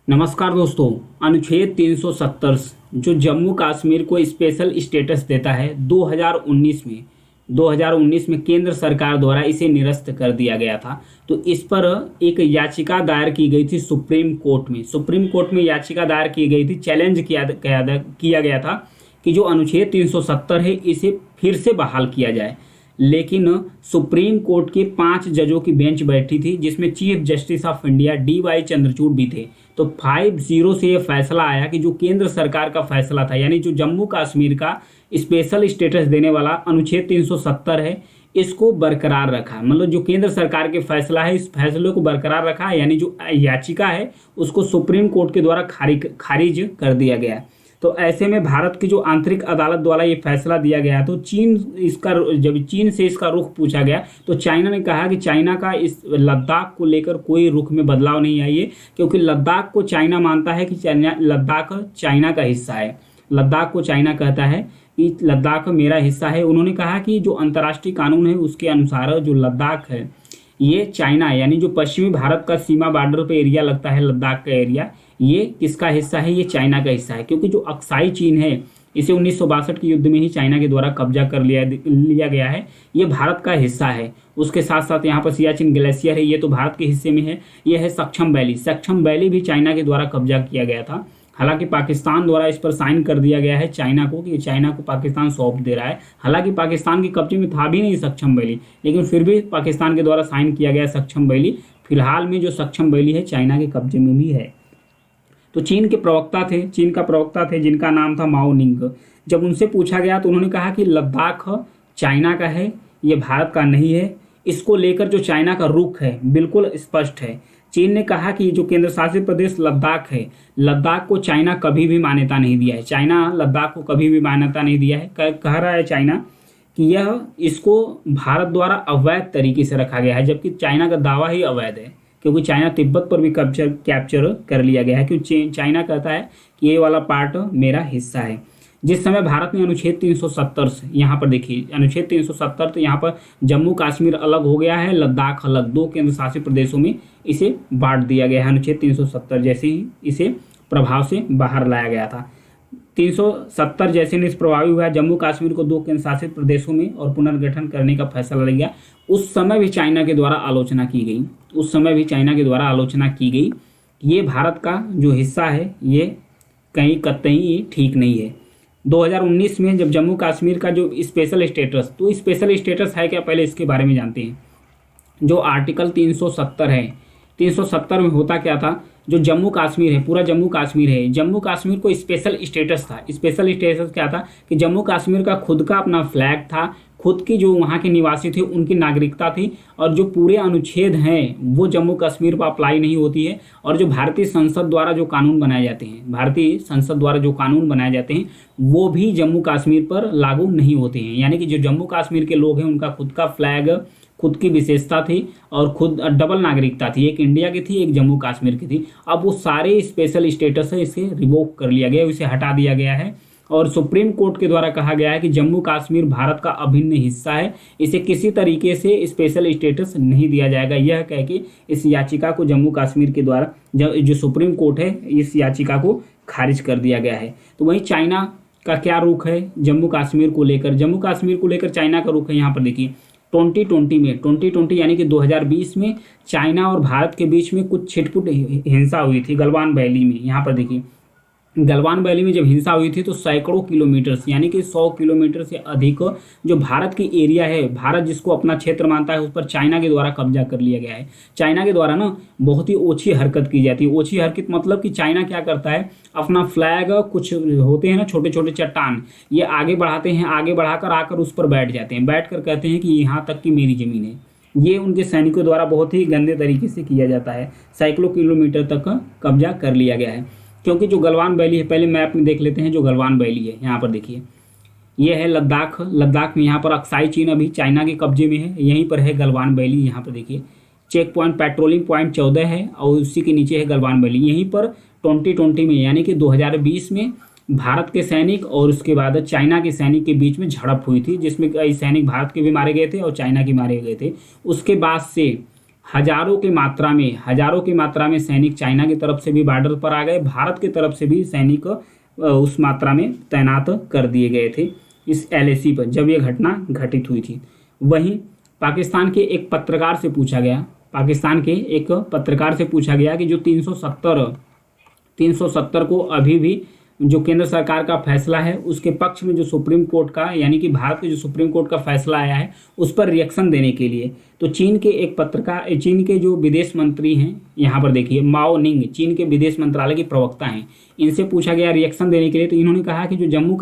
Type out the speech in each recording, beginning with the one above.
नमस्कार दोस्तों। अनुच्छेद 370 जो जम्मू कश्मीर को स्पेशल स्टेटस देता है 2019 में केंद्र सरकार द्वारा इसे निरस्त कर दिया गया था। तो इस पर एक याचिका दायर की गई थी सुप्रीम कोर्ट में याचिका दायर की गई थी। चैलेंज किया गया था कि जो अनुच्छेद 370 है इसे फिर से बहाल किया जाए। लेकिन सुप्रीम कोर्ट के 5 जजों की बेंच बैठी थी, जिसमें chief justice of India DY Chandrachud भी थे। तो 5-0 से यह फैसला आया कि जो केंद्र सरकार का फैसला था, यानी जो जम्मू कश्मीर का स्पेशल स्टेटस देने वाला अनुच्छेद 370 है, इसको बरकरार रखा। मतलब जो केंद्र सरकार के फैसला है, इस फैसले को बरकरार रखा है, यानी जो याचिका है उसको सुप्रीम कोर्ट के द्वारा खारिज कर दिया गया। तो ऐसे में भारत की जो आंतरिक अदालत द्वारा ये फैसला दिया गया, तो जब चीन से इसका रुख पूछा गया तो चाइना ने कहा कि चाइना का इस लद्दाख को लेकर कोई रुख में बदलाव नहीं आई है, क्योंकि लद्दाख को चाइना मानता है कि लद्दाख चाइना का हिस्सा है। लद्दाख को चाइना कहता है कि लद्दाख मेरा हिस्सा है। उन्होंने कहा कि जो अंतर्राष्ट्रीय कानून है उसके अनुसार जो लद्दाख है ये चाइना है, यानी जो पश्चिमी भारत का सीमा बॉर्डर पे एरिया लगता है लद्दाख का एरिया, ये किसका हिस्सा है? ये चाइना का हिस्सा है। क्योंकि जो अक्साई चीन है इसे 1962 के युद्ध में ही चाइना के द्वारा कब्जा कर लिया गया है, ये भारत का हिस्सा है। उसके साथ साथ यहाँ पर सियाचिन ग्लेशियर है, ये तो भारत के हिस्से में है। ये है सक्षम वैली भी चाइना के द्वारा कब्जा किया गया था। हालांकि पाकिस्तान द्वारा इस पर साइन कर दिया गया है चाइना को, कि चाइना को पाकिस्तान सौंप दे रहा है। हालांकि पाकिस्तान के कब्जे में था भी नहीं सक्षम वैली, लेकिन फिर भी पाकिस्तान के द्वारा साइन किया गया सक्षम वैली। फिलहाल में जो सक्षम वैली है चाइना के कब्जे में भी है। तो चीन का प्रवक्ता थे जिनका नाम था माओ निंग। जब उनसे पूछा गया तो उन्होंने कहा कि लद्दाख चाइना का है, ये भारत का नहीं है। इसको लेकर जो चाइना का रुख है बिल्कुल स्पष्ट है। चीन ने कहा कि जो केंद्र शासित प्रदेश लद्दाख है, लद्दाख को चाइना कभी भी मान्यता नहीं दिया है। चाइना लद्दाख को कभी भी मान्यता नहीं दिया है। कह रहा है चाइना कि इसको भारत द्वारा अवैध तरीके से रखा गया है, जबकि चाइना का दावा ही अवैध है, क्योंकि चाइना तिब्बत पर भी कैप्चर कर लिया गया है। क्योंकि चाइना कहता है कि ये वाला पार्ट मेरा हिस्सा है। जिस समय भारत ने अनुच्छेद 370 से, यहाँ पर देखिए अनुच्छेद 370, तो यहाँ पर जम्मू कश्मीर अलग हो गया है, लद्दाख अलग, 2 केंद्र शासित प्रदेशों में इसे बांट दिया गया है। अनुच्छेद 370 जैसे ही इसे प्रभाव से बाहर लाया गया था। 370 जैसे निष्प्रभावी हुआ, जम्मू कश्मीर को 2 केंद्र शासित प्रदेशों में और पुनर्गठन करने का फैसला लिया। उस समय भी चाइना के द्वारा आलोचना की गई। ये भारत का जो हिस्सा है ये कहीं कतई ठीक नहीं है। 2019 में जब जम्मू कश्मीर का जो स्पेशल स्टेटस, तो स्पेशल स्टेटस है क्या, पहले इसके बारे में जानते हैं। जो आर्टिकल 370 है, 370 में होता क्या था, जो जम्मू कश्मीर है, पूरा जम्मू कश्मीर को स्पेशल स्टेटस था। स्पेशल स्टेटस क्या था कि जम्मू कश्मीर का खुद का अपना फ्लैग था, खुद की जो वहाँ के निवासी थे उनकी नागरिकता थी, और जो पूरे अनुच्छेद हैं वो जम्मू कश्मीर पर अप्लाई नहीं होती है। और जो भारतीय संसद द्वारा जो कानून बनाए जाते हैं वो भी जम्मू कश्मीर पर लागू नहीं होते हैं। यानी कि जो जम्मू कश्मीर के लोग हैं उनका खुद का फ्लैग, खुद की विशेषता थी और खुद डबल नागरिकता थी, एक इंडिया की थी, एक जम्मू कश्मीर की थी। अब वो सारे स्पेशल स्टेटस है इसे रिवोक कर लिया गया, इसे हटा दिया गया है। और सुप्रीम कोर्ट के द्वारा कहा गया है कि जम्मू कश्मीर भारत का अभिन्न हिस्सा है, इसे किसी तरीके से स्पेशल स्टेटस नहीं दिया जाएगा। यह कह के इस याचिका को जम्मू कश्मीर के द्वारा जो सुप्रीम कोर्ट है इस याचिका को खारिज कर दिया गया है। तो वहीं चाइना का क्या रुख है जम्मू कश्मीर को लेकर चाइना का रुख है। यहाँ पर देखिए 2020 यानी कि 2020 में चाइना और भारत के बीच में कुछ छिटपुट हिंसा हुई थी गलवान वैली में। यहाँ पर देखिए गलवान वैली में जब हिंसा हुई थी तो सैकड़ों किलोमीटर यानी कि 100 किलोमीटर से अधिक जो भारत की एरिया है, भारत जिसको अपना क्षेत्र मानता है, उस पर चाइना के द्वारा कब्जा कर लिया गया है। चाइना के द्वारा ना बहुत ही ओछी हरकत की जाती है। ओछी हरकत मतलब कि चाइना क्या करता है, अपना फ्लैग, कुछ होते हैं ना छोटे छोटे चट्टान, ये आगे बढ़ाते हैं, आगे बढ़ाकर आकर उस पर बैठ जाते हैं, बैठ कर कहते हैं कि यहाँ तक की मेरी ज़मीन है। ये उनके सैनिकों द्वारा बहुत ही गंदे तरीके से किया जाता है। सैकड़ों किलोमीटर तक कब्जा कर लिया गया है। क्योंकि जो गलवान वैली है, पहले मैप में देख लेते हैं जो गलवान वैली है। यहाँ पर देखिए ये है लद्दाख में, यहाँ पर अक्साई चीन अभी चाइना के कब्जे में है, यहीं पर है गलवान वैली। यहाँ पर देखिए चेक पॉइंट, पेट्रोलिंग पॉइंट 14 है और उसी के नीचे है गलवान वैली। यहीं पर 2020 में यानी कि 2020 में भारत के सैनिक और उसके बाद चाइना के सैनिक के बीच में झड़प हुई थी, जिसमें कई सैनिक भारत के भी मारे गए थे और चाइना के मारे गए थे। उसके बाद से हजारों की मात्रा में सैनिक चाइना की तरफ से भी बॉर्डर पर आ गए, भारत की तरफ से भी सैनिक उस मात्रा में तैनात कर दिए गए थे इस एलएसी पर जब यह घटना घटित हुई थी। वहीं पाकिस्तान के एक पत्रकार से पूछा गया कि जो 370 को अभी भी जो केंद्र सरकार का फैसला है उसके पक्ष में जो सुप्रीम कोर्ट का यानी कि भारत के जो सुप्रीम कोर्ट का फैसला आया है उस पर रिएक्शन देने के लिए, तो चीन के जो विदेश मंत्री हैं, यहाँ पर देखिए माओ निंग चीन के विदेश मंत्रालय के प्रवक्ता हैं, इनसे पूछा गया रिएक्शन देने के लिए, तो इन्होंने कहा कि जो जम्मू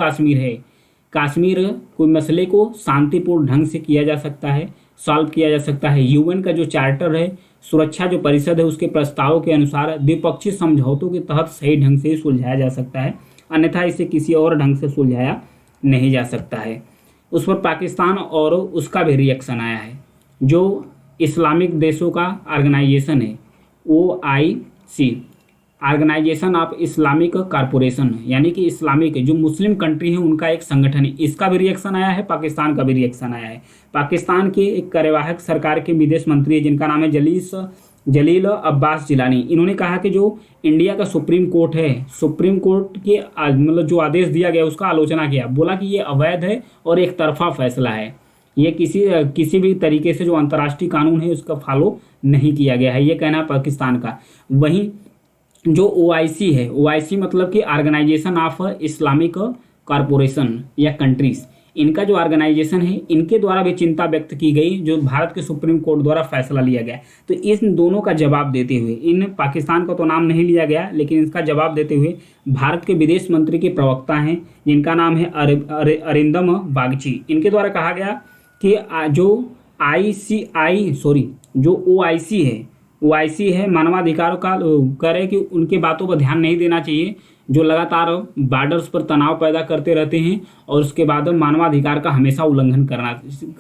कश्मीर कोई मसले को शांतिपूर्ण ढंग से किया जा सकता है, सॉल्व किया जा सकता है। यूएन का जो चार्टर है, सुरक्षा जो परिषद है, उसके प्रस्तावों के अनुसार द्विपक्षीय समझौतों के तहत सही ढंग से सुलझाया जा सकता है, अन्यथा इसे किसी और ढंग से सुलझाया नहीं जा सकता है। उस पर पाकिस्तान और उसका भी रिएक्शन आया है। जो इस्लामिक देशों का ऑर्गेनाइजेशन है OIC, organisation of Islamic corporation, यानी कि इस्लामिक जो मुस्लिम कंट्री है उनका एक संगठन है, इसका भी रिएक्शन आया है, पाकिस्तान का भी रिएक्शन आया है। पाकिस्तान के एक कार्यवाहक सरकार के विदेश मंत्री है जिनका नाम है जलील अब्बास जिलानी, इन्होंने कहा कि जो इंडिया का सुप्रीम कोर्ट है, सुप्रीम कोर्ट के मतलब जो आदेश दिया गया उसका आलोचना किया, बोला कि ये अवैध है और एक तरफा फैसला है, ये किसी भी तरीके से जो अंतर्राष्ट्रीय कानून है उसका फॉलो नहीं किया गया है, ये कहना है पाकिस्तान का। वहीं जो OIC है, OIC मतलब कि ऑर्गेनाइजेशन ऑफ इस्लामिक कॉरपोरेशन या कंट्रीज, इनका जो ऑर्गेनाइजेशन है इनके द्वारा भी चिंता व्यक्त की गई जो भारत के सुप्रीम कोर्ट द्वारा फैसला लिया गया। तो इन दोनों का जवाब देते हुए, इन पाकिस्तान का तो नाम नहीं लिया गया लेकिन इसका जवाब देते हुए भारत के विदेश मंत्री के प्रवक्ता हैं जिनका नाम है अरिंदम बागची, इनके द्वारा कहा गया कि जो OIC है मानवाधिकारों का करे कि उनके बातों पर ध्यान नहीं देना चाहिए, जो लगातार बॉर्डर्स पर तनाव पैदा करते रहते हैं और उसके बाद मानवाधिकार का हमेशा उल्लंघन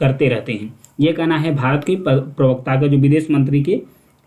करते रहते हैं। ये कहना है भारत के प्रवक्ता का, जो विदेश मंत्री के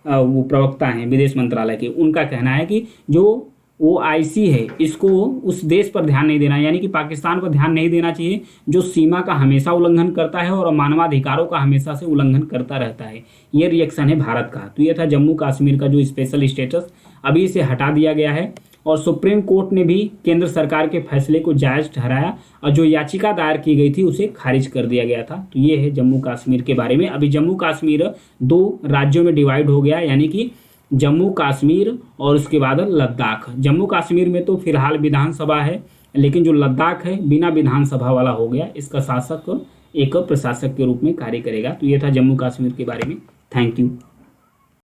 वो प्रवक्ता हैं विदेश मंत्रालय के, उनका कहना है कि जो OIC है इसको उस देश पर ध्यान नहीं देना, यानी कि पाकिस्तान पर ध्यान नहीं देना चाहिए जो सीमा का हमेशा उल्लंघन करता है और मानवाधिकारों का हमेशा से उल्लंघन करता रहता है। ये रिएक्शन है भारत का। तो ये था जम्मू कश्मीर का जो स्पेशल स्टेटस, अभी इसे हटा दिया गया है और सुप्रीम कोर्ट ने भी केंद्र सरकार के फैसले को जायज़ ठहराया और जो याचिका दायर की गई थी उसे खारिज कर दिया गया था। तो ये है जम्मू कश्मीर के बारे में। अभी जम्मू कश्मीर 2 राज्यों में डिवाइड हो गया, यानी कि जम्मू कश्मीर और उसके बाद लद्दाख। जम्मू कश्मीर में तो फिलहाल विधानसभा है, लेकिन जो लद्दाख है बिना विधानसभा वाला हो गया, इसका शासक एक प्रशासक के रूप में कार्य करेगा। तो ये था जम्मू कश्मीर के बारे में। Thank you.